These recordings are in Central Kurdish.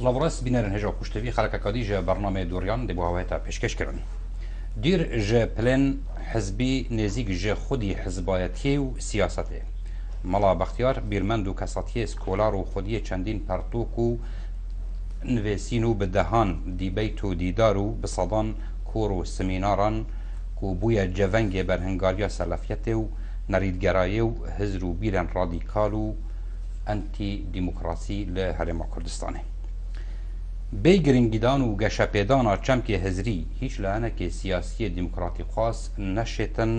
سلاڤڕاست بینەرن هێژە کوشتەوی خەڵکەکەدی ژە بەرنامەیە دووڕیان دەبووهەوەیە پێشکەشکردن دیر ژە پلێن حزبی نێزیک ژە خودی حزبایەتی و سیاسەتێ مەڵا بەختیار بیرمەند و کەسەتیە سکۆلار و خودیە چەندین پەرتوک و نوێسین و بدەهان دیبەیت و دیدار و بسەدان کۆر و سمیناران و بوویە جەڤەنگێ بەرهەنگاریە سەلەفیەتێ و نەریدگەرایە و هزر و بیرەن ڕادیکال و ئەنتی دیموکراسی لە هەرێما کوردستانê بێ گرنگیدان و گەشەپێدانا چەمکێ هزری هیچ لایەنێکێ سیاسیە دیموکراتی خواست نەشێتن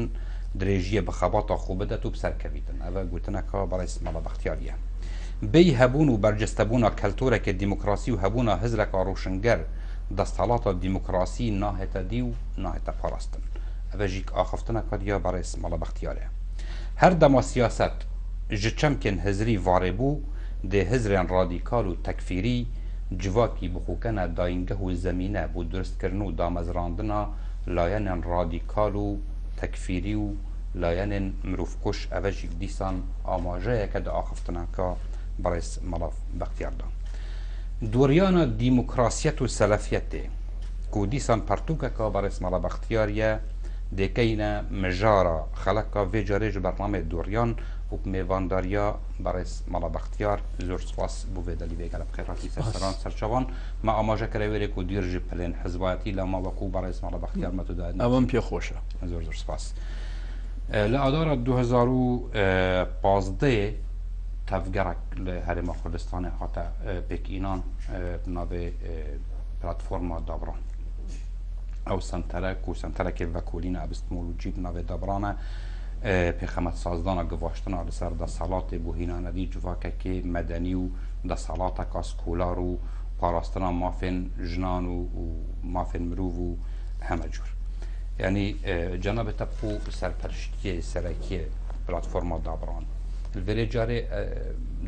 درێژیە بەخەباتە خۆ بدەت و بسەرکەویتن ئەوە گوتنەکە بەڵێ ئیسماڵە بەختیاریە بێ هەبوون و بەرجەستەبوونا کەلتۆرێکە دیموکراسی و هەبوونا هزرێکا ڕۆشنگەر دەستهەڵاتە دیموکراسی ناهێتە دی و ناهێتە پاراستن ئەوە ژیک ئاخفتنەکە دیە بەڵێ ئیسماڵە بەختیارە هەر دەما سیاسەت ji çemkên hizrî varê bû dê hizrên radîkal û tekfîrî civakî bixûkena dayîngeh û zemîne bû duristkirin û damezrandina layenên radîkal û tekfîrî û layenên mirovkuş ev jî dîsan amajeyeke di axiftineka berês mala Bextiyar da Duryana dîmokrasiyet û selefiyetê ku dîsan pertûkeka berês mala Bextiyariye dêkeyne mijara xeleka vê carê ji bernamê Duryan و میوانداریا برای مالا بختیار زور سپاس بو ویدالی ویگل بخیراتی سرسران سرچوان ما آماجه کرده ویری که دیر جی پلین حزبایتی لما وکو برای مالا بختیار متو داد اوام پی خوشه زور سپاس لادار 2015 تفگرک لهرم کردستان حتی پکینان ناوی پلتفرم دابران او سنترک و سنترک وکولین ابستمول جیب ناوی دابرانه پێخەمەت سازدانە گەڤاشتنا لەسەر دەسەڵاتی بۆ هینانەدی جوواکەکێ مەدەنی و دەسەڵاتەکە سکۆلار و پاراستنا مافێن ژنان و مافێن مرۆڤ و هەمە جۆر یعنی جەنابێ تەبخۆ سەرپەرشتیە سەرەکیە پلاتفۆرما دابڕان لەوێرێ جارێ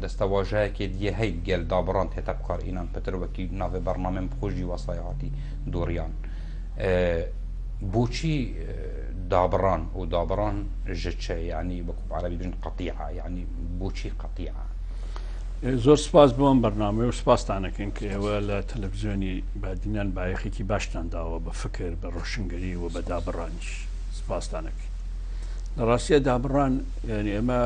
دەستەواژەیەکێ دیە هەی گەل دابڕان هێتە بکار ئینان پەتر وەکی ناوێ بەرنامەم خۆشی وەسایەتی دووڕیان بۆچی دابران و دابران جتشا يعني بكم عربي بين قطيعة يعني بوشي قطيعة زور سپاس بۆم بەرنامە و سپاسانەکەن کە ئێوە لە تەلەڤیزیۆنی بادینان بایەخێکی باشتان داوە بە فکر بە ڕۆشنگەری و بە دابڕانیش سپاسانەکەی لە ڕاستیە دابڕان یعنی ئێمە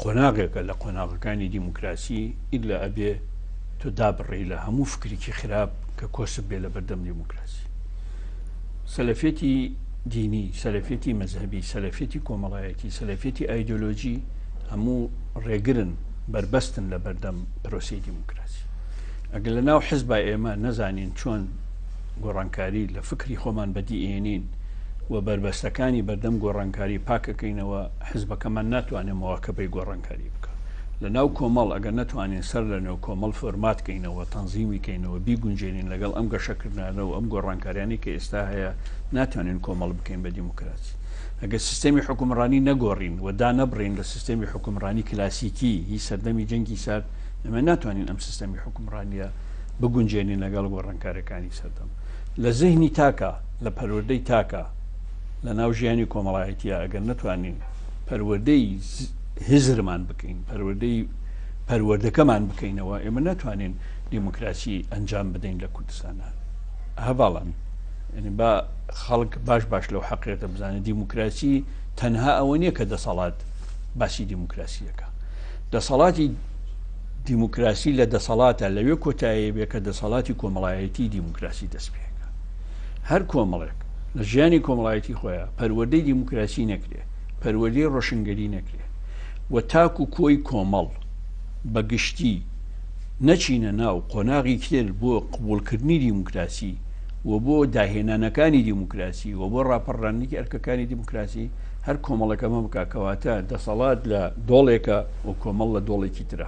قۆناغێکە لە قۆناغەکانی دیموکراسی ئیلا ئەبێ تۆ دابڕی لە هەموو فکرێکی خراپ کە کۆسب بێ لە بەردەم دیموکراسی سەلەفێتی دینی سەلەفێتی مەذهبی سەلەفێتی کۆمەڵایەتی سەلەفێتی ئایدۆلۆژی هەموو ڕێگرن بربەستن لە بەردەم پرۆسی دیموکراسی ئەگەر لە ناو حزبە ئێمە نەزانین چۆن گۆڕانکاری لە فکری خۆمان بەدیئێنین و بربەستەکانی بەردەم گۆڕانکاری پاکەکەینەوە حزبەکەمان ناتوانێت مواکەبەی گۆڕانکاری بکە لە ناو کۆمەڵ ئەگەر ناتوانین سەر لە نێو کۆمەڵ فۆرماتکەینەوە تەنزیمیکەینەوە بیگونجێنین لەگەڵ ئەم گەشەکردانەوە ئەم گۆڕانکاریانی کە ئێستا هەیە ناتوانین کۆمەڵ بکەین بە دیموکراسی ئەگەر سیستەمی حکومڕانی نەگۆڕین و دانەبڕین لە سیستەمی حکومڕانی کلاسیکی هی سەردەمی جەنگی سارد ئەمە ناتوانین ئەم سیستەمی حکومڕانیە بگونجێنین لەگەڵ گۆڕانکاریەکانی سەردەم لە زەهنی تاکە لە پەروەردەی تاکە لە ناو ژیانی کۆمەڵایەتیە ئەگەر ناتوانین پەروەردەی هزرمان بکەین پەروەردەکەمان بکەینەوە ئێمە ناتوانین دیموکراسی ئەنجام بدەین لە کوردستانە هەواڵان ینی با خەڵک باش لەو حەقیقەتە بزانێت دیموکراسی تەنها ئەوە نییە کە دەسەڵات باسی دیموکراسیەکە دەسەڵاتی دیموکراسی لە دەسەڵاتە لەوێ کۆتاییە بێ کە دەسەڵاتی کۆمەڵایەتی دیموکراسی دەست پێەکە هەر کۆمەڵێک لە ژیانی کۆمەڵایەتی خۆیان پەروەردەی دیموکراسی نەکرێ پەروەردەی ڕۆشنگەری نەکرێ و تاکو کۆی کۆمەڵ بەگشتی نەچینە ناو قۆناغی کرد بۆ قبولکردنی دیموکراسی و بۆ داهێنانەکانی دیموکراسی و بۆ ڕاپەڕاندنی ئەرکەکانی دیموکراسی هەر کۆمەڵەکەمە بکاتەوە دەسەڵات لە دۆڵێکە و کۆمەڵ لە دۆڵێکی ترە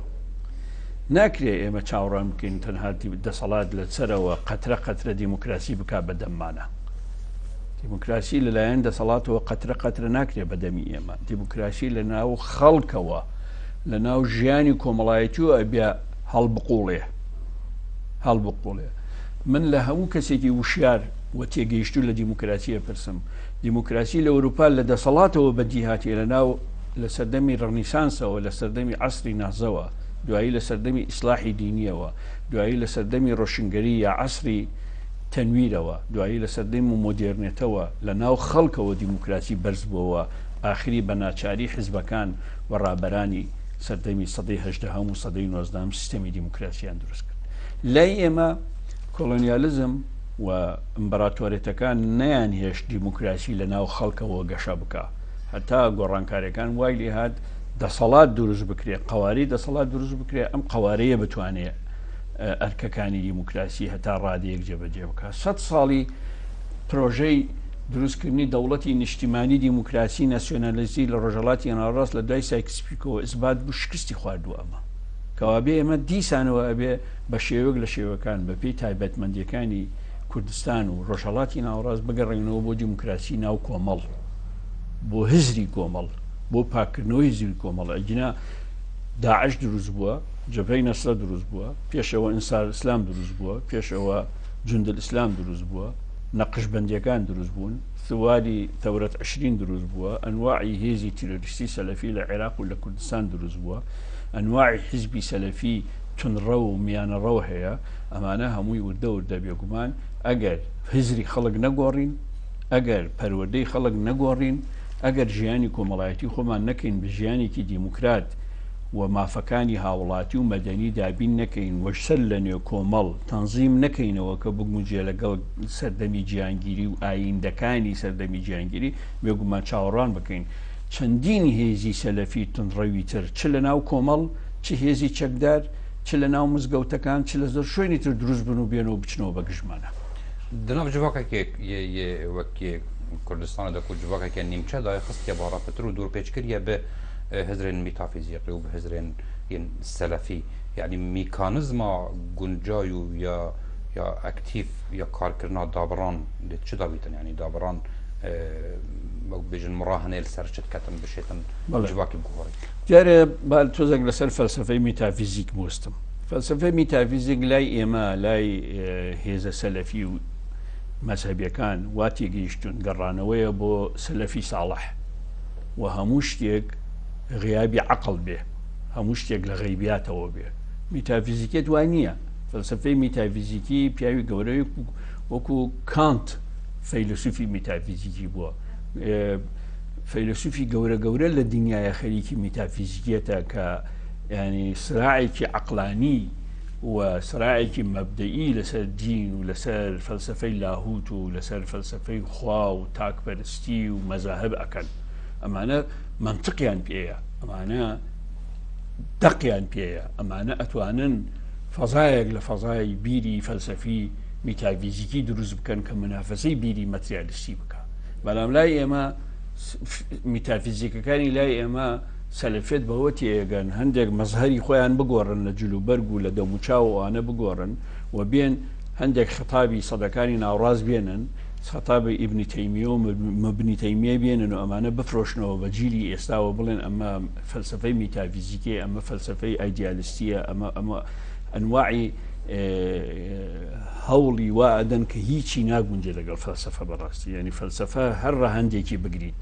ناکرێ ئێمە چاوەڕان بکەین تەنها دەسەڵات لە سەرەوە قەترە دیموکراسی بک بەدەممانە دیموکراسی لەلایەن دەسەڵاتەوە قەترە ناکرێ بەدەمی ئێمە دیموکراسی لە ناو خەڵکەوە لە ناو ژیانی کۆمەڵایەتی و ئەبێ هەڵبقوڵێ من لە هەموو کەسێکی وشیار و تێگەیشتو لە دیموکراسیە پرسم دیموکراسی لە ئەوروپا لە دەسەڵاتەوە بەدیهاتی لە ناو لە سەردەمی ڕەنیسانسەوە لە سەردەمی عەسری نازەوە دوایی لە سەردەمی ئیسلاحی دینیەوە، دوایی لە سەردەمی ڕۆشنگەری یا عەسری تەنویرەوە، دوایی لە سەردەمی مۆدێرنێتەوە لە ناو خەڵکەوە دیموکراسی بەرز بووەوە، ئاخری بە ناچاری حیزبەکان و ڕابەرانی سەردەمی سەدەی هەژدەهەم و سەدەی نۆزدەهەم سیستەمی دیموکراسیان دروست کرد. لای ئێمە کۆلۆنیالیزم و ئیمپەراتۆریەتەکان نەیانهێشت دیموکراسی لە ناو خەڵکەوە گەشە بکە، هەتا گۆڕانکاریەکان وای لێ هات دەسەڵات دروست بکرێت، قەواری دەسەڵات دروست بکرێت، ئەم قەوارەیە بتوانێت ئەرکەکانی دیموکراسی هەتا ڕادەیەک جێبەجێ بکە. 100 ساڵی پرۆژەی دروستکردنی دەوڵەتی نیشتیمانی دیموکراسی ناسیۆنالیزی لە ڕۆژهەڵاتی ناوەڕاست لە دوای سایکس-پیکۆ ئیثبات بوو شکستی خواردووە. ئەمە کەوابێ ئێمە دیسانەوە ئەبێ بە شێوەک لە شێوەکان بەپێی تایبەتمەندیەکانی کوردستان و ڕۆژهەڵاتی ناوەڕاست بگەڕێنەوە بۆ دیموکراسی ناو کۆمەڵ، بۆ هزری کۆمەڵ، بۆ پاکردنەوەی زیری کۆمەڵ. ئەگینا داعش دروست بووە، جەبهەی نەسرە دروست بووە، پێشەوە ئینسار ئیسلام دروست بووە، پێشەوە جوندل ئیسلام دروست بووە، نەقشبەندیەکان دروست بوون، ثواری تەورەت عشرین دروست بووە، ئەنواعی هێزی تیرۆریستی سەلەفی لە عێراق و لە کوردستان دروست بووە، ئەنواعی حیزبی سەلەفی تونڕە و میانەڕەو هەیە. ئەمانە هەمووی وردە وردە بێگومان ئەگەر هزری خەڵک نەگۆڕین، ئەگەر پەروەردەی خەڵک نەگۆڕین، ئەگەر ژیانی کۆمەڵایەتی خۆمان نەکەین بە ژیانێکی دیموکرات و مافەکانی هاوڵاتی و مەدەنی دابین نەکەین، وەشسەر لە نوێ کۆمەڵ تەنزیم نەکەینەوە کە بگوجێ لەگەڵ سەردەمی گیانگیری و ئایندەکانی سەردەمی گیانگیری بێگومان چاوەڕوان بکەین. چەندین هێزی سەلەفی تونڕەوی تر چ لە ناو کۆمەڵ، چ هێزی چەکدار، چ لە ناو مزگەوتەکان، چ لە زۆر شوێنی تر دروست بن و بێنەوە بچنەوە بە گژمانە. دناو جوواکێک وەکی کوردستانە دەکو جوواکێکە نیمچە دای خستە باڕاپەتر و دوورپێچکردە بە هزرێن میتافیزیقی و بە هزرێن سەلەفی، یعنی میکانزما گونجای و یا ئەکتیف یا کارکردنا دابڕان چ دابیتن، یعنی دابڕان بێژن مڕاهەنێ لەسەر چت کەتن بشێتن جوواکی بگۆڕی. جارێ تۆزێک لەسەر فەلسفەی میتافیزیک بوستم. فەلسفەی میتافیزیک لای ئێمە لای هێزە سەلەفی و مەذهەبیەکان وا تێگەیشتون گەڕانەوەیە بۆ سەلەفی ساڵح و هەموو شتێک غیابی عەقڵ بێ، هەموو شتێک لە غەیبیاتەوە بێ. میتافیزیکێت وای نییە. فەلسفەی میتافیزیکی پیاوی گەورەی وەکو کانت فەیلسوفی میتافیزیکی بووە. فەیلسوفی گەورە گەورە لە دنیای خەریکی میتافیزیکێتە کە ینی سراعێکی عەقلانی و سراعێکی مەبدەئی لەسەر دین و لەسەر فەلسفەی لاهوت و لەسەر فەلسفەی خوا و تاکپەرستی و مەذاهب ئەکەن. ئەمانە منطقیان پێیە، ئەمانە دەقیان پێیە، ئەمانە ئەتوانن فەزایەک لە فەزای بیری فەلسفی میتافیزیکی دروست بکەن کە منافەسەی بیری مەتریالیستی بکە. بەڵام لای ئێمە میتافیزیکەکانی لای ئێمە سەلەفێت بەوە تێگەن هەندێک مەزهەری خۆیان بگۆڕن لە جلوبەرگ و لە دەموچاو ئەوانە بگۆڕن و بێن هەندێک خەتابی سەدەکانی ناوڕاست بێنن، خەتابی ئیبنی تەیمیە و مەبنی تەیمیە بێنن و ئەمانە بفرۆشنەوە بە جیلی ئێستاوە بڵێن ئەمە فەلسفەی میتافیزیکیە، ئەمە فەلسفەی ئایدیالیستیە، ئەمە ئەنواعی هەوڵی وا ئەدەن کە هیچی ناگونجێ لەگەڵ فەلسفە بەڕاستی. یعنی فەلسفە هەر ڕەهەندێکی بگریت،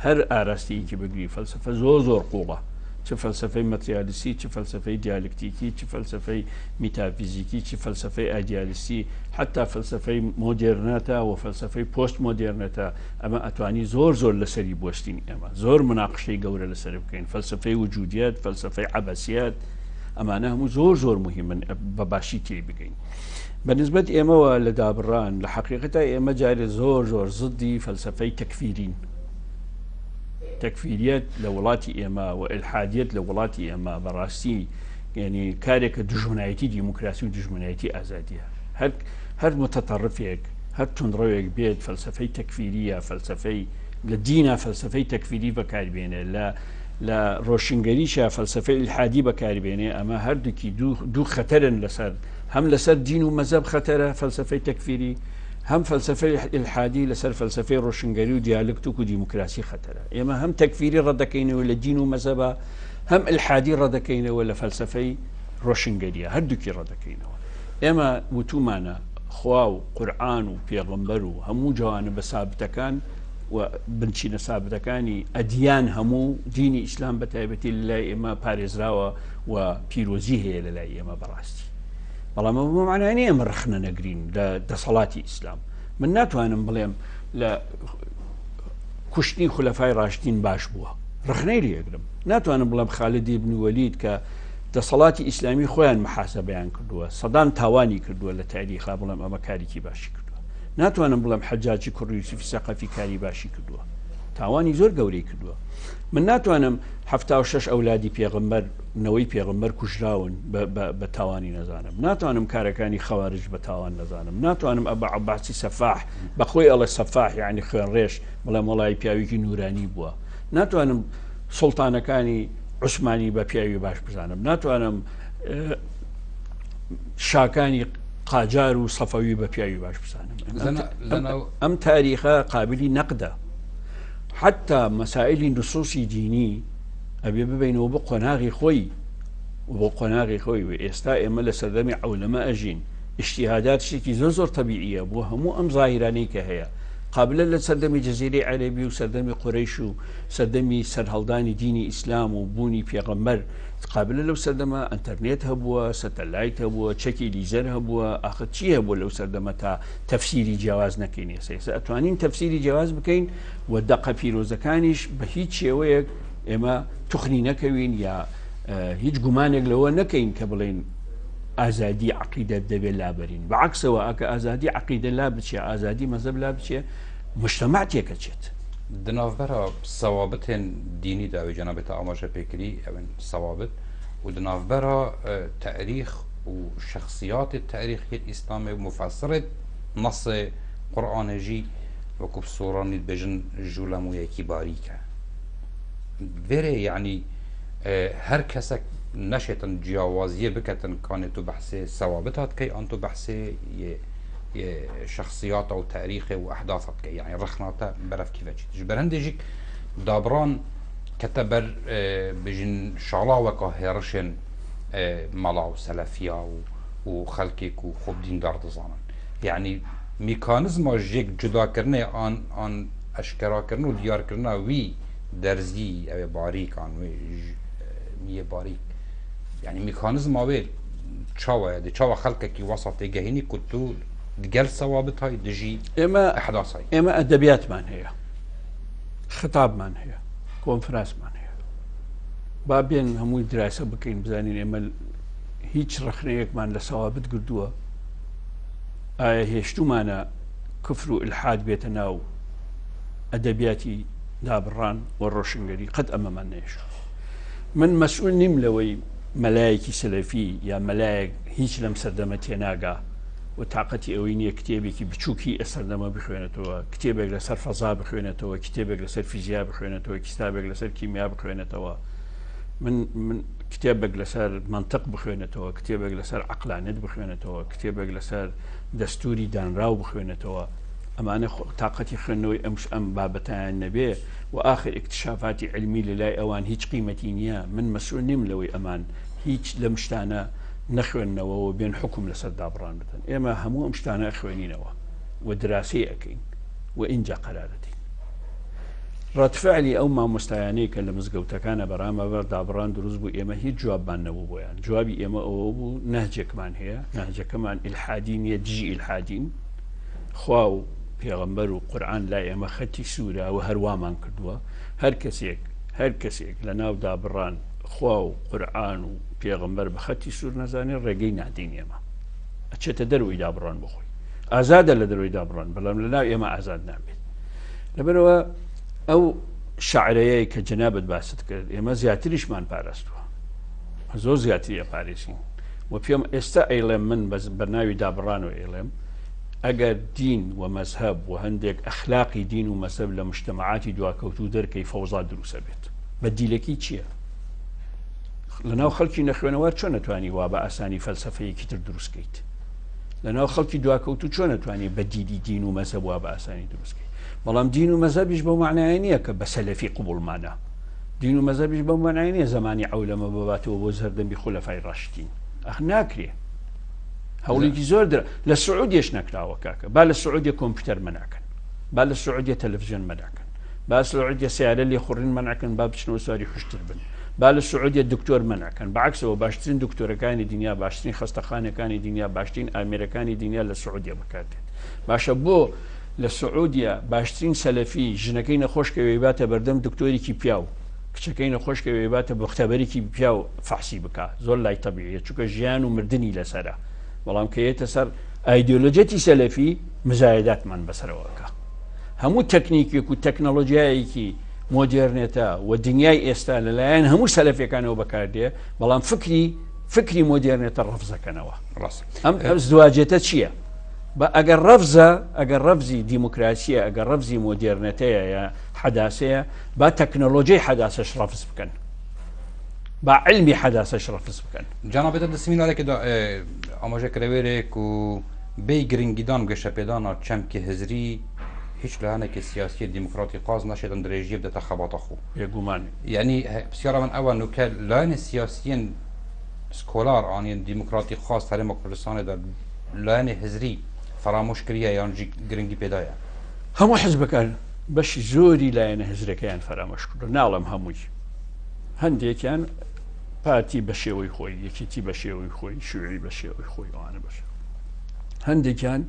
هەر ئاراستەیەکی بگری، فەلسفە زۆر قوڵە، چ فەلسفەی مەتریالیستی، چ فەلسفەی دیالکتیکی، چ فەلسفەی میتافیزیکی، چ فەلسفەی ئایدیالیستی، حتا فەلسفەی مۆدێرنەتە و فەلسفەی پۆست مۆدێرنەتە. ئەمە ئەتوانی زۆر لەسەری بوەستین، ئێمە زۆر مناقشەی گەورە لەسەر بکەین. فەلسفەی وجودیەت، فەلسفەی عەبەسیەت، ئەمانە هەموو زۆر مهمن بە باشی تێی بگەین. بەنسبەت ئێمەوە لە دابڕان لە حەقیقەتە ئێمە جارێ زۆر زدی فەلسفەی تەکفیرین. تەکفیریەت لە وڵاتی ئێمە و ئیلحادیەت لە وڵاتی ئێمە بەڕاستی یعنی کارێکە دژمنایەتی دیموکراسی و دژمنایەتی ئازادیە. هەر متەتەڕفێک، هەر تونڕەوێک بێت فەلسفەی تەکفیریە، فەلسفەی لە دینە فەلسفەی تەکفیری بەکاربێنێ، لە ڕۆشنگەریشە فەلسفەی ئیلحادی بەکاربێنێ. ئەمە هەردووکی دوو خەتەرن لەسەر، هەم لەسەر دین و مەزهب خەتەرە فەلسفەی تەکفیری، هەم فەلسفەی ئیلحادی لەسەر فەلسفەی ڕۆشنگەری و دیالکتیک و دیموکراسی خەتەرە. ئێمە هەم تەکفیری ڕەدەکەینەوە لە دین و مەزهبە، هەم ئیلحادی ڕەدەکەینەوە لە فەلسفەی ڕۆشنگەریە، هەردووکی ڕەدەکەینەوە. ئێمە وتومانە خوا و قورئان و پێغەمبەر و هەموو جوانە بە سابتەکان و بنچینە سابدەکانی ئەدیان هەموو دینی ئیسلام بە تایبەتی لە لای ئێمە پارێزراوە و پیرۆزی هەیە لە لای ئێمە بەڕاستی بەڵام ئەمە معنای نییە ئێمە ڕخنە نەگرین لە دەسەڵاتی ئیسلام من ناتوانم بڵێم لە کوشتنی خولەفای ڕاشدین باش بووە ڕخنەی لێگرم ناتوانم بڵێم خالدی بن وەلید کە دەسەڵاتی ئیسلامی خۆیان محاسەبەیان کردووە سەدام تاوانی کردووە لە تاریخا بڵێم ئەمە کارێکی باشی کردووە ناتوانم بڵێم حەجاجی کوڕی یوسوفی سەقەفی کاری باشی کردووە تاوانی زۆر گەورەی کردووە من ناتوانم 76 ئەولادی پێغەمبەر نەوەی پێغەمبەر کوژراون بە تاوانی نەزانم ناتوانم کارەکانی خەوارج بە تاوان نەزانم ناتوانم ئەبە عەباسی سەفاح بەخۆی ئەڵێ سەفاح یعنی خوێنڕێژ بڵێم وەڵی پیاوێکی نورانی بووە ناتوانم سوڵتانەکانی عوسمانی بە پیاوی باش بزانم ناتوانم شاکانی قاجار و سەفەوی بە پیاوی باش بزانم ئەم تاریخە قابلی نەقدە حتى مسائل نصوصی دینی ئەبێ ببینەوە بۆ قۆناغی خۆی بۆ قۆناغی خۆی و ئێستا ئێمە لە سەردەمی عەولەمە ئەژین اجتهادات شتێکی زۆر تەبیعیە بۆ هەموو ئەم ظاهرانەی کە هەیە قابلە لە سەردەمی جەزیرەی عەرەبی و سەردەمی قوڕەیش و سەردەمی سەرهەڵدانی دینی ئیسلام و بوونی پێغەمبەر قابلە لەو سەردەمە ئەنتەرنێت هەبووە سەتەلایت هەبووە چەکی لیزەر هەبووە ئاخر چی هەبووە لەو سەردەمە تا تەفسیری جیاواز نەکەین ئێستا ئەتوانین تەفسیری جیاواز بکەین و دەقە پیرۆزەکانیش بە هیچ شێوەیەک ئێمە توخنی نەکەوین یا هیچ گومانێک لەوە نەکەین کە بڵێن ئازادی عەقیدە دەبێت لابەرین بەعەکسەوە ئەکە ئازادی عەقیدە لا بچێ ئازادی مەزهب لا بچێ مجتەمع تێکەچێت دنافبەرە سەوابەتێن دینی داوی جەنابێتە ئاماژە پێکردی ئەوێن سەوابەت و دنافبەرە تاریخ و شخصیات تاریخی ئیسلامی و مفسرت نص قورئانێژی وەکو سوورانی بێژن ژوولەموویەکی باریکە vêrê yanî her kesek neşêtin ciyawaziyê biketin kanê tu behsê sewabit hat dikey an tu behsê yê şexsiyata û tarîxê û ehdasa dikey yani rexnata berevkî veçî ji ber hindê jî dabran kete ber bijin şala weka hêrişên mala û selefiya û xelkêk û xwe dîndar dizanin yani mîkanîzma jêk cudakirinê an eşkerakirin û diyarkirina wî derzî ew ê barîk an wê miyê barîk yani mîkanîzma wê çawa ye di çawa xelkekî wasa têgehînî ku tu digel sewabitayî dijî ehdasayî ئێمە ئەدەبیاتمان هەیە خطابمان هەیە کۆنفرانسمان هەیە با بێن هەمووی دراسە بکەین بزانین ئێمە هیچ ڕخنەیەکمان لە سەوابت گردووە ئایا هێشتومانە کفر و ئلحاد بێتە ناو ئەدەبیاتی دابڕان و ڕۆشنگەری قەت ئەمەمان نێش من مەسئول نیم لەوەی مەلایەکی سەلەفی یا مەلایەک هیچ لەم سەردەمە تێناگا و تااقەتی ئەوەی نییە کتێبێکی بچووکی ئەسەردەمە بخوێنێتەوە کتێبێک لەسەر فەزا بخوێنێتەوە کتێبێک لەسەر فیزیا بخوێنێتەوە کتابێک لەسەر کیمیا بخوێنێتەوە من کتێبێک لەسەر منطق بخوێنێتەوە کتێبێک لەسەر عەقلانیت بخوێنێتەوە کتێبێک لەسەر دەستوری دانراو بخوێنێتەوە ئەمانە تااقەتی خوێندنەوەی ئەم بابەتیان نەبێ و ئاخر اکتشافاتی علمی لەلای ئەوان هیچ قیمەتی نییە من مەسئول نیم لەوەی ئەمان هیچ لەم شتانە نەخوێندنەوە و بێن حکم لەسەر دابڕان بدەن ئێمە هەموو ئەم شتانە خوێنینەوە و دراسی ئەەکەین و اینجا قەرارەتی ڕەتفعلی ئەو مامۆستایانەی کە لە مزگەوتەکانە بەرامەوە دابڕان دروست بوو ئێمە هیچ جوابمان نەبوو بۆیان جوابی ئێمە ئەوە بوو نەهجێکمان هەیە نەهجەکەمان ئیلحادی نیە دژی ئیلحادین خوا و پێغەمبەر و قورئان لای ئێمە خەتی سوورە و هەروامان کردووە هەر کەسێک لە ناو دابڕان خوا و قورئان و پێغەمبەر بە خەتی سوور نەزانێت ڕێگەی نادین ئێمە ئەچێتە دەروی دابڕان بخۆی ئازادە لە دەروی دابڕان بەڵام لە ناو ئێمە ئازاد نابێت لەبەرەوە ئەو شعرەیەی کە جەنابەت باست کرد ئێمە زیاتریشمان پاراستووە زۆر زیاتریە پارێزین و پێم ئێستا ئەیڵێم من بەناوی دابڕان و ئێڵێم ئەگەر دین و مەزهب و هەندێک ئەخلاقی دین و مەزهب لە مجتەمەعاتی دواکەوتوو دەرکەی فەوزا دروستە بێت بەدیلەکی چییە؟ لەناو خەڵکی نەخوێنەوە چۆن نەتوانی وا بە ئاسانی فەلسەفەیەکی تر دروستکەیت لەناو خەڵکی دواکەوتوو چۆن نەتوانی بەدیلی دین و مەزهب وا بە ئاسانی دروستکەیت بەڵام دین و مەزهبیش بەو معنایە نییە کە بە سەلەفی قبوڵمانە دین و مەزهبیش بەو معنایە نییە زمانی عەولەمە بباتەوە بۆ زەردەمی خولەفای ڕاشدین ئەخ ناکرێ هەوڵێکی زۆر لە سعودیەش نەکراوە کاکە با لە سعودیە کۆمپیوتەر مەناکەن با لە سعودیە تەلەڤیزیۆن مەناکەن با سعودیە سیارە لێ خوڕین منعکەن با بچنەوە سواری خوشتر بن با لە سعودیە دکتۆر منعکەن بەعکسەوە باشترین دکتۆرەکانی دنیا باشترین خەستەخانەکانی دنیا باشترین ئامێرەکانی دنیا لە سعودیە بکاتێت باشە بۆ لە سعودیە باشترین سەلەفی ژنەکەی نەخۆشکەوێ باتە بەردەم دکتۆرێکی پیاو کچەکەی نەخۆشکەوێ باتە بە مختەبەرێکی پیا و فەحسی بکە زۆر لای تەبیعیە چونکە ژیان و مردنی لەسەرە بەڵام کە یێتە سەر ئایدۆلۆجەتی سەلەفی مزایداتمان بەسەرەوەکە هەموو تەکنیکێک و تەکنەلۆژیایەکی مۆدێرنێتە و دنیای ئێستا لەلایەن هەموو سەلەفیەکانەوە بەکاردێ بەڵام فکری مۆدێرنێتە ڕەفزەکەنەوە ئەم زواجێتە چییە؟ ئەگەر ڕەفزی دیموکراسیە ئەگەر ڕەفزی مۆدێرنەتەیە یا حەداسەیە با تەکنەلۆژیای حەداسەش ڕەفز بکەن با علمی حەداسەش ڕەفز بکەن جانابێتە دەسمینارێکدا ئاماژەکرەوێرێک و بەی گرنگیدان گەشە پێدانا چەمکی هزری هیچ لایەنێکی سیاسی دیموکراتی قاز نەشێتن درێژیە بدەتە خەباتە خۆ بێگومان یعنی پرسیارە من ئەوە نوکە لایەنی سیاسیین سکۆلار ئانیان دیموکراتی خاص هەرێمە کوردستانێدا لایەنی هزری فرامۆشکریە یانجی گرنگی پێدایە هەموو حزبەکان بەشی زۆری لایەنە هزرەکەیان فرامۆش کرد ناڵم هەمووی هەندێکیان پارتی بە شێوەی خۆی یەکێتی بە شێوەی خۆی شوێی بە شێوەی خۆی ئەوانە بەش هەندێکیان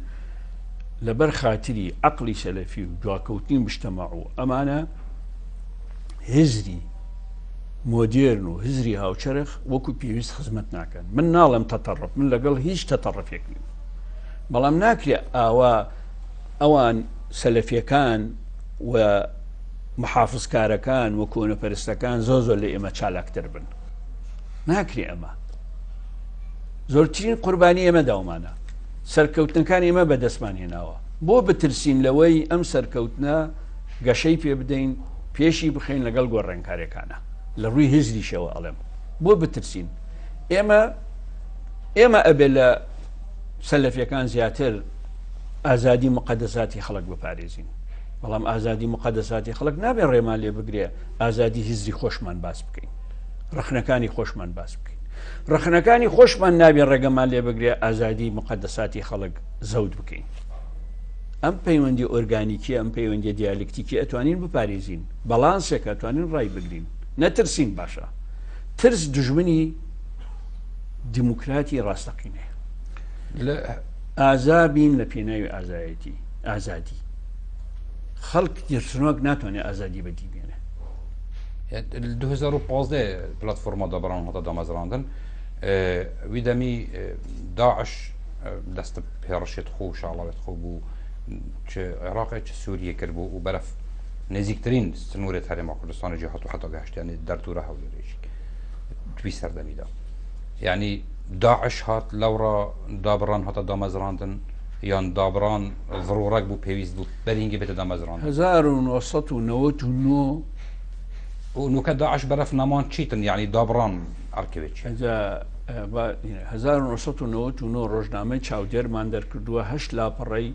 لەبەر خاتری عەقلی سەلەفی و دواکەوتنی مجتەمەع و ئەمانە هزری مۆدێرن و هزری هاوچەرخ وەکو پێویست خزمەت ناکەن من ناڵم تەتەڕف من لەگەڵ هیچ تەتەڕفێک نیم بەڵام ناکرێ ئەوان سەلەفیەکان و محافزکارەکان و کۆنەپەرستەکان زۆر لە ئێمە چالاکتر بن ناکرێ ئەمە زۆرترین قوربانی ئێمە داومانە سەرکەوتنەکان ئێمە بەدەستمان هێناوە بۆ بترسین لەوەی ئەم سەرکەوتنە گەشەی پێ بدەین پێشی بخەین لەگەڵ گۆڕێنکارەکانە لە ڕووی هزریشەوە ئەڵێم بۆ بترسین ئێمە ئەبێ لە سەلەفیەکان زیاتر ئازادی مقەدەساتی خەڵک بپارێزین بەڵام ئازادی مقەدەساتی خەڵک نابێت ڕێمان لێ بگرێ ئازادی هزری خۆشمان باس بکەین ڕخنەکانی خۆشمان باس بکەین ڕخنەکانی خۆشمان نابێت ڕێگەمان لێ بگرێ ئازادی مقەدەساتی خەڵک زەوت بکەین ئەم پەیوەندی ئۆرگانیکی ئەم پەیوەندی دیالکتیکی ئەتوانین بپارێزین بەڵانسێک ئەتوانین ڕای بگرین نەترسین باشە ترس دژمنی دیموکراتی ڕاستەقینەیە ئازابین لە پێناوی ئازادی خەڵک دیرچنۆک ناتوانێت ئازادی بەدی بێنێ 2015 پلتفۆرمە دابڕان هەتا دامەزراندن ویدەمی داعش دەستە پێڕەشێت خۆ شاڵاوێت خۆ بوو چ عێراقی چ سووریە کرد بوو و بەرەف نزیکترین سنوورێت هەرێما کوردستانی جیهات و حتا گەهشتیانی دەرتورە هەولێرێکی توی سەردەمیدا یعنی داعش هات لەوڕا دابڕان هەتا دامەزراندن یان دابڕان ضرورەک بوو پێویست بوو بەرینگی بێتە دامەزراندن 1999 و نوکە داعش بەرەف نەمان چیتن یعنی دابڕان ئەرکەوێت 1999 ڕۆژنامەی چاودێرمان دەرکردووە هەشت لاپەڕەی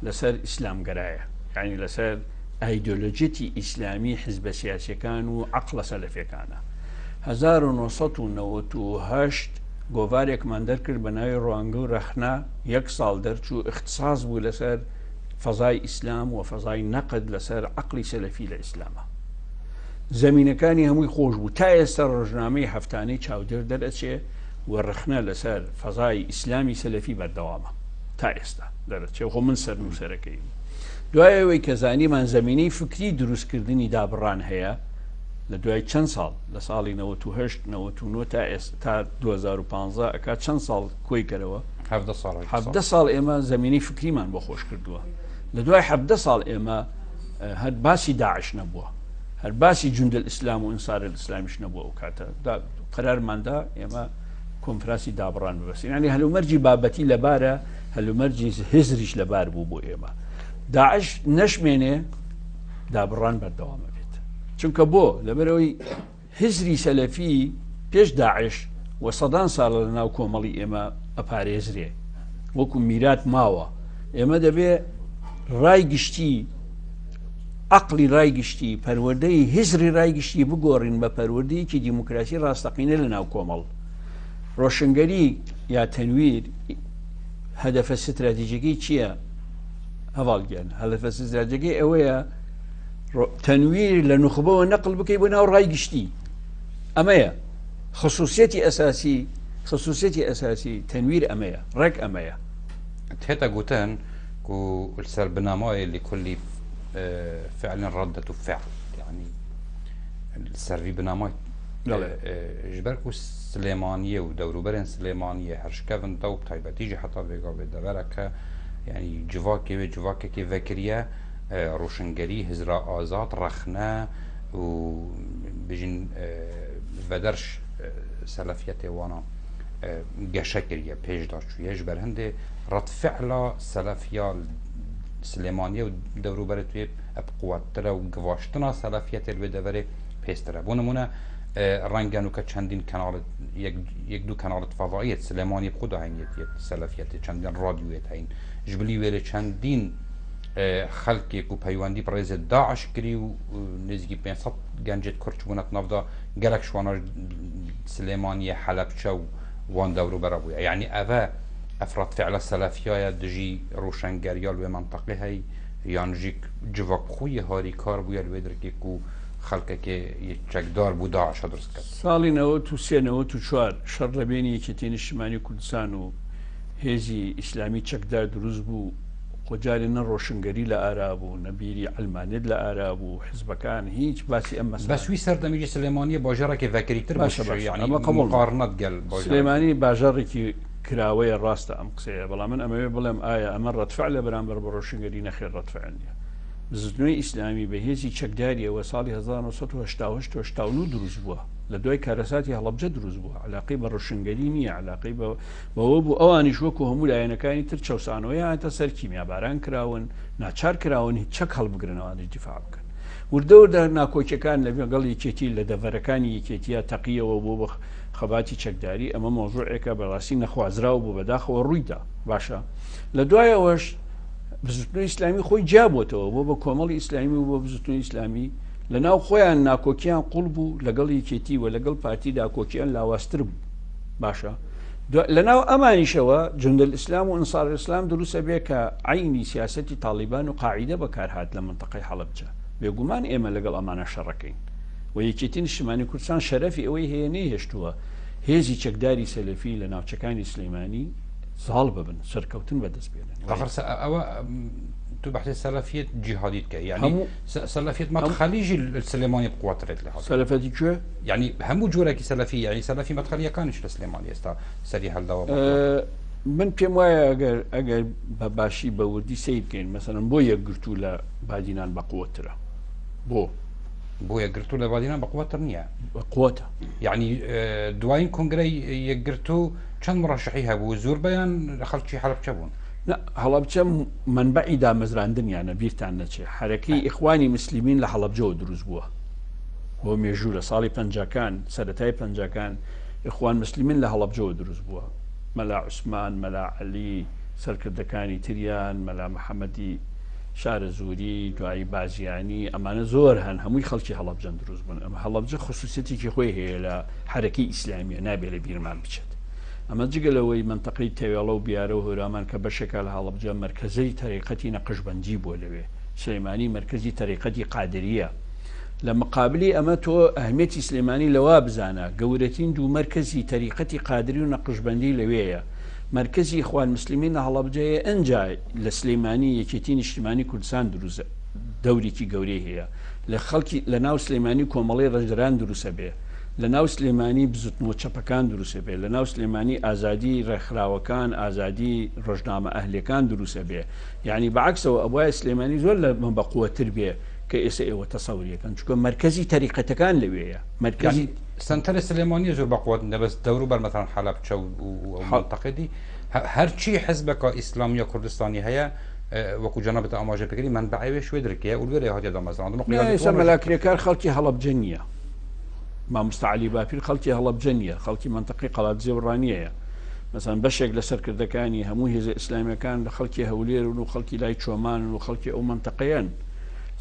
لەسەر ئیسلامگەرایە یعنی لەسەر ئایدۆلۆجێتی ئیسلامی حیزبە سیاسیەکان و عەقڵە سەلەفیەکانە 1998 گۆڤارێکمان دەرکرد بە ناوی ڕوانگە و رەخنا یەک ساڵ دەرچوو اختصاص بوو لەسەر فەزای ئیسلام و فەزای نەقد لەسەر عەقڵی سەلەفی لە ئیسلامە زەمینەکانی هەمووی خۆش بوو تا ئێستا ڕۆژنامەی هەفتانەی چاودێر دەرەچێ و رەخنە لەسەر فەزای ئیسلامی سەلەفی بەردەوامە تا ئێستا دەرەچێ خۆ من سەر نووسەرەکەی دوایەوەی کە زانیمان زەمینەی فکری دروستکردنی دابڕان هەیە لە دوای چەند ساڵ لە ساڵی 1999 تا 2015 ئەکا چەند ساڵ کۆی کەرەوە 17 ساڵ ئێمە زەمینەی فکریمان بۆ خۆش کردووە لە دوای 17 ساڵ ئێمە هەر باسی داعش نەبووە هەر باسی جوندە ئیسلام و ئینسار ئیسلامیش نەبووە و کاتە قەرارماندا ئێمە کۆنفراسی دابڕان ببەستین یعنی هەلومەرجی بابەتی لەبارە هەلومەرجی هزریش لەبار بوو بۆ ئێمە داعش نەشمێنێ دابڕان بەردەوامە بێت چونکە بۆ لەبەرەوەی هزری سەلەفی پێش داعش و سەدان ساڵە لە ناو کۆمەڵی ئێمە ئەپارێزرێ وەکو میرات ماوە ئێمە دەبێ ڕای گشتی عەقلی ڕای گشتی پەروەردەی هزری ڕای گشتی بگۆڕین بە پەروەردەیەکی دیموکراسی ڕاستەقینە لە ناو کۆمەڵ ڕۆشنگەری یا تەنویر هەدەفە ستراتیژیەکەی چییە؟ هەواڵگیان هەدەفە ستراتیژیەکەی ئەوەیە تەنویر لە نخبەوە نەقل بکەی بۆ ناو ڕای گشتی ئەمەیە خصوصیەتی ئەساسی تەنویر ئەمەیە ڕێک ئەمەیە هێتا گوتن و سەر بنامای لكل فعل ردة فعل يعني سەروی بنامای ژبەر و سلێمانیە و دەوروبەرێن سلێمانیە هەرشکەون دە و تایبەتیژی حتا بێگا بێ دەبەرەکە ینی جوواکێکی vekiriye ڕۆشنگەری هزرا ئازاد ڕەخنە و بژین vederş سەلەفیەتێ وانە گەشە کردە پێشدا چوویە ji ber هەندێ ڕەتفعلا سەلەفیا سلێمانیە و دەوروبەرە توێ قووەتترە و گڤاشتنا سەلەفیەتێ لێ دەبەرێ پێسترە بۆ نمونە ڕەنگەن و کە چەندین کەناڵت یەک دوو کەناڵت فەضائیەت سلێمانی بخودا هەینێت سەلەفیەتێ چەندین ڕادیوێت هەین ji bilî wêrê çendîn xelkێک و پەیوەندی ڕێزێت داعش کری و نزیکی 500 گەنجێت کورچ بوونەت نەفدا gelek şwana سلێمانیە حەلەبچە و وان دەوروبەرە بووە یعنی ئەvە ئەفراد فعلە سەلەفیایە دژی ڕۆشنگەریال وێ منتەقی هەی یان ژی civakxuyê harîkar bûye li wê derkek û xelkekê çekdar bû daişa dest kir ساڵی 1994 شەڕ لە بینی یەکێتی نیشتیمانی کوردستان و هێزی ئیسلامی چەکدار دروست بوو خۆجارێ نە ڕۆشنگەری لە ئارا بوو نەبیری ئەلمانێت لە ئارا بوو حزبەکان هیچ باسی ئەم بەسوی سەردەمیری سلێمانیە باژارێکی vekirîtir قارنەت گەل سلێمانی باژارێکی کراوەیە ڕاستە ئەم قسەیە بەڵام من ئەمەوێ بڵێم ئایا ئەمە ڕەتفعل لە بەرامبەر بە ڕۆشنگەری نەخێر ڕەتفعل نیە بزنەوەی ئیسلامی بە هێزی چەکداریەوە ساڵی 1970 دروست بووە لە دوای کارەساتی هەڵەبجە دروست بووە علاقی بە ڕۆشنگەری نییە علاقی بەوە بوو ئەوانیش وەکو هەموو لایەنەکانی تر چەسانەوەیانتە سەر کیمیاباران کراون ناچار کراون هیچ چەک هەڵبگرنەوەی دیفاع بکەن وردەوردە ناکۆکیەکان لەگەڵ یەکێتی لە دەڤەرەکانی یەکێتیە تەقیەوە بۆ بە خەباتی چەکداری ئەمە مۆزوعێکە بەڕاستی نەخوازراوە بوو بەداخەوە ڕوویدا باشە لە دوایەوەش بزوتنەوەی ئیسلامی خۆی جابۆتەوە بۆ بە کۆمەڵی ئیسلامی و بۆ بزوتنەوەی ئیسلامی لە ناو خۆیان ناکۆکییان قوڵ بوو لەگەڵ یەکێتی و لەگەڵ پارتی داکۆکییان لاوااستر بوو باشە لە ناو ئەمانیشەوە جندل ئیسلام و ئەنسار ئیسلام دروستە بێ کە عینی سیاسەتی تاڵیبان و قاعیدە بەکارهات لە منتەقەی حەڵەبجە بێگومان ئێمە لەگەڵ ئەمانە شەڕەکەین و یەکێتی نیشتیمانی کوردستان شەرەفی ئەوەی هەیە نەهێشتووە هێزی چەکداری سەلەفی لە ناوچەکانی سلەیمانی ساڵ ببن سەرکەوتن بەدەست بێنن ئەوە تو بحث سەلەفیەت جیهادیت کە یعنی سەلەفیەت مەدخەلیژی سلێمانی بقواترێت لە سەلەفەتی کوێ یعنی هەموو جۆرەکی سەلەفی یعنی سەلەفی مەدخەلیەکانیش لە سلێمانی ئێستا سەری هەڵداوە من پێم وایە ئەگەر بە باشی بە وردی سیر بکەین مەسەڵەن بۆ یەکگرتوو لە بادینان بەقوترە بۆ یەکگرتوو لە بادینان بەقوتر نییە بەقوتە یعنی دوایین کنگرەی یەکگرتوو چەند مڕەشحی هەبوو زۆر بەیان خەڵکی حەلەبجە بوون هەڵەبجە منبعی دامەزراندنیانە بیرتان نەچێ حرەکەی ئیخوانی مسلیمین لە حەڵەبجەوە دروست بووە بۆ مێژوورە ساڵی پەنجاکان سەرەتای پەنجاکان ئیخوان مسلیمین لە هەڵەبجەوە دروست بووە مەلا عوسمان مەلا عەلی سەرکردەکانی تریان مەلا محەممەدی شارە زووری دوایی بازیانی ئەمانە زۆر هەن هەمووی خەڵکی هەڵەبجەن دروست بوون ئەمە هەڵەبجە خصوصیەتێکی خۆی هەیە لە حرەکەی ئیسلامیە نابێت لە بیرمان بچێت ئەمە جگەلەوەی منتەقەی تەوێڵە و بیارە و هۆرامان کە بەشێکە لە هەڵەبجە مرکزەی تەریقەتی نەقشبەندی بووە لەوێ سلەیمانی مرکزی تەریقەتی قادریە لە مقابلی ئەمە تۆ ئەهمیەتی سلێمانی لەوا بزانە گەورەترین دوو مرکزی تەریقەتی قادری و نەقشبەندی لەوەیە مرکزی ئیخوان مسلیمین لە هەڵەبجەیە ئەنجا لە سلێمانی یەکێتی نیشتیمانی کوردستان دروستە دەورێکی گەورەی هەیە لە خەڵکی لە ناو سلێمانی کۆمەڵی ڕێژدەران دروستە بێ لە ناو سلێمانی بزوتنەوە چەپەکان دروستە بێ لە ناو سلێمانی ئازادی ڕێکخراوەکان ئازادی ڕۆژنامە ئەهلەکان دروستە بێ یعنی بەعکسەوە ئەوایە سلێمانی زۆر لە من بەقووەتر بێ کە ئێستا ئێوە تەسەوریەکەن چونکە مرکزی تەریقەتەکان لەوەیە مرکزی سنتەرە سلێمانی زۆر بەقووەت دەبەست دەوروبەر مەثەڵەن حەلەبجە و منتەقەدی هەرچی حزبەکە ئیسلامیە کوردستانی هەیە وەکو جەنابەت ئاماژە پێکردی منبعەوێ شوێ درکەیە و لێرە هاتیە دامەزراندن ئێستا مەلاکرێکار خەڵکی هەڵەبجە نییە مامۆستا عەلی باپیر خەڵکی هەڵەبجە نییە خەڵکی منتەقەی قەڵاتجێ و ڕانیەیە مەسەڵەن بەشێک لە سەرکردەکانی هەموو هێزە ئیسلامیەکان لە خەڵکی هەولێرن و خەڵکی لای چۆمان و خەڵکی ئەو منتەقەیەن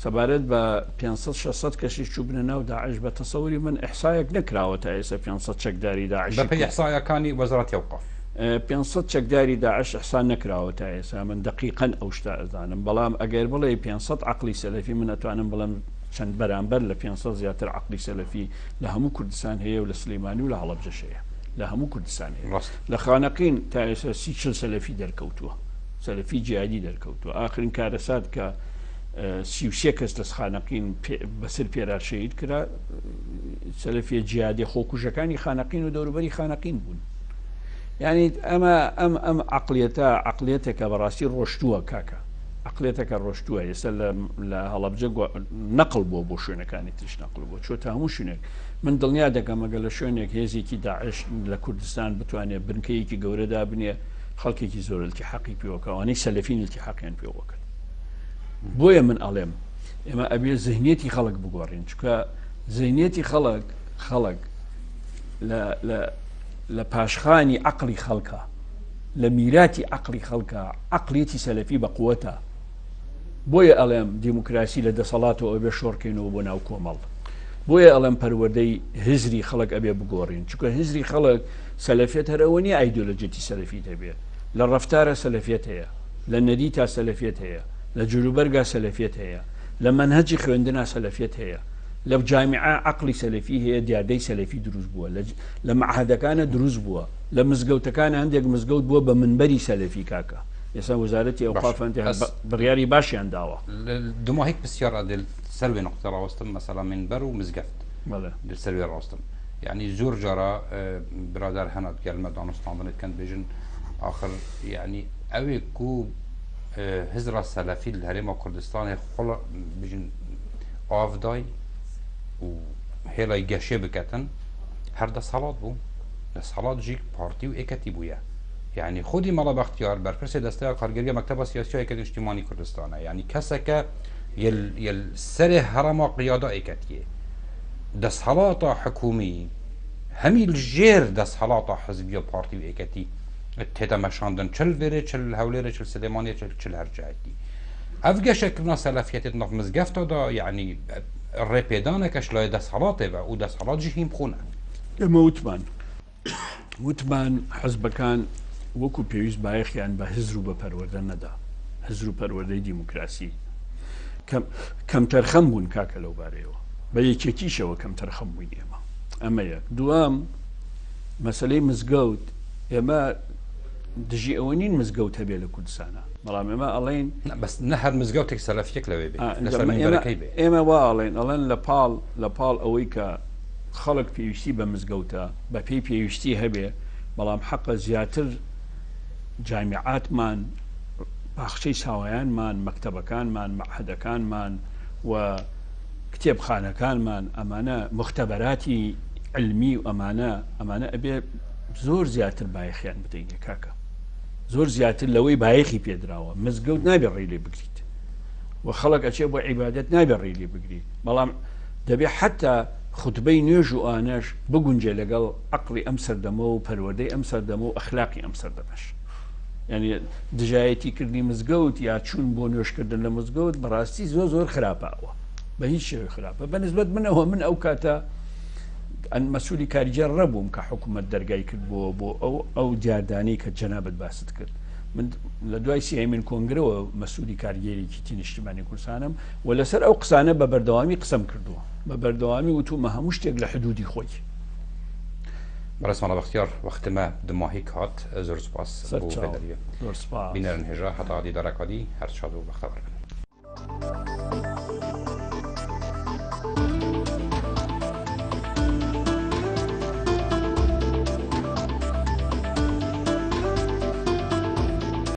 سەبارەت بە 500-600 کەشی چوو بنە ناو داعش بە تەسەوری من ئیحسایەک نەکراوە تا ئێستا 500 چەکداری داعش بەپێی ئیحسایەکانی وەزارەتی ئەوقاف 500 چەکداری داعش ئیحسان نەکراوە تا ئێستا من دقیقاً ئەو شتا ئەزانم بەڵام ئەگەر بڵێ 500 عەقلی سەلەفی من ئەتوانم بڵێم چەند بەرامبەر لە 500 زیاتر عقلی سەلەفی لە هەموو کوردستان هەیە و لە سلەیمانی و لە هەڵەبجەشەیە لە هەموو کوردستان هەیە لە خانەقین تا ئێستا 30 سەلەفی دەرکەوتووە سەلەفی جیهادی دەرکەوتووە ئاخرین کارەسات کە 33 کەس لە خانەقین بەسەر پێرار شەهید کرا سەلەفیە جیهادی خۆکوژەکانی خانەقین و دەوروبەری خانەقین بوون یعنی ئەم عقلێتێکە بەڕاستی ڕۆشتووە کاکە عقلێتەکە ڕۆشتووە ئێستا لە هەڵەبجە نەقل بووە بۆ شوێنەکانی ترش نەقل بووە چۆتە هەموو شوێنێک من دڵنیا دەکەم ئەگەر لە شوێنێک هێزێکی داعش لە کوردستان بتوانێت بنکەیەکی گەورەدا بنێ خەڵکێکی زۆر التیحاقی پێوەکە ئەوانەی سەلەفین التیحاقیان پێوەکەن بۆیە من ئەڵێم ئێمە ئەبێ ذهنیەتی خەڵک بگۆڕین چکە ذهنیەتی خەڵک لە پاشخانی عقلی خەڵکە لە میراتی عقلی خەڵکە عقلێتی سەلەفی بە قووەتە بۆیە ئەڵێم دیموکراسی لە دەسەڵاتەوە ئەبێ شۆڕکەینەوە بۆ ناو کۆمەڵ بۆیە ئەڵێم پەروەردەی هزری خەڵک ئەبێ بگۆڕین چکە هزری خەڵک سەلەفێت هەرەوە نیە ئایدۆلۆجێتی سەلەفی دەبێت لە ڕەفتارە سەلەفێت هەیە لە نەدیتا سەلەفێت هەیە لە جلوبەرگا سەلەفێت هەیە لە مەنهەجی خوێندنا سەلەفێت هەیە لە جامیعە عقلی سەلەفی هەیە دیاردەی سەلەفی دروست بووە لە مەعهەدەکانە دروست بووە لە مزگەوتەکانە هەندێک مزگەوت بووە بە منبەری سەلەفی کاکە ئێستا وەزارەتی ئەوقاف بڕیاری باشیان داوە دوماهیک بسیار عادل سەروێ نقطە ڕاوەستم مەسەلا منبەر و مزگەفت سەروێ ڕاوەستم یعنی زۆر جارە برادر هەنات گەلمە دانوستاندنت کەند بێژن آخر یعنی ئەوێ کو هزرا سەلەفی لە هەرێما کوردستانê xwe bijin avday û hêlay geşê biketin her desalat bû desalat jî partî û êketî bûye yani xwedî mala bextiyar berpirsê desteya kargeriya mekteba siyasiya êketî îctimânî Kurdistanê yani keseke yel serê herema qiyada êketiye desalata hikûmî hemî li jêr desalata hizbiya partî û êketî تێدا مەشاندن چل vêrê çil hewlêrê çil Silêmaniyê çil her cihetî ev geşekirina selefiyetê nav mizgefta da yani rêpêdaneke ji layê deshelatê ve û deshelat jî hîn bixûne ئێمە وتمان حەزبەکان وەکو پێویست بایەخیان بە هزر و بە پەروەردە نەدا هزر و پەروەردەی دیموکراسی کەم تەرخەم بوون کاکە لەو بارەیەوە بە یەکێکیشەوە کەم تەرخەم بووین ئەمە یەک دوام مەسەلەی مزگەوت ئێمە دژی ئەوە نین مزگەوت هەبێ لە کوردستانە بەڵام ئێمە ئەڵێن بەس نە هەر مزگەوتێک سەلەفیەک لەوێ بێ ئێمە وا ئەڵێن لە پاڵ ئەوەی کە خەڵک پێویستی بە مزگەوتە بە پێی پێویستی هەبێ بەڵام حەقە زیاتر جامیعاتمان باخچەی ساوایانمان مەکتەبەکانمان مەعهەدەکانمان و کتێبخانەکانمان ئەمانە مختەبەراتی علمی و ئەمانە ئەبێ زۆر زیاتر بایەخیان بدەینێ کاکە زۆر زیاتر لەوەی بایەخی پێدراوە مزگەوت نابێ ڕێی لێ بگریت و خەڵک ئەچێ بۆ عیبادەت نابێ ڕێی لێ بگریت بەڵام دەبێ حتا خوتبەی نوێژ و ئانەش بگونجێ لەگەڵ عەقڵی ئەم سەردەمە و پەروەردەی ئەم سەردەمە و ئەخلاقی ئەم سەردەمەش یعنی دژایەتی کردنی مزگەوت یا چوون بۆ نوێشکردن لە مزگەوت بەڕاستی زۆر خراپەوە بە هیچ شێوەی خراپە بەنسبەت منەوە من ئەو کاتە مەسئولی کاریگەر ڕەبووم کە حکوومەت دەرگای کردبووە بۆ ئەو دیاردانەی کە جەنابەت باست کرد من لە دوای سیهەمین کۆنگرەوە مەسئولی کارگێرێکی نیشتیمانی کوردستانم و لەسەر ئەو قسانە بە بەردەوامی قسەم کردووە بە بەردەوامی وتومە هەموو شتێک لە حدودی خۆی بەڕێزمان بەختیار وەختمە دماهیک هات زۆر سوپاس بۆ بینەرن هێژا هەتا دیدارەکادی هەر شاد و بەختەوەر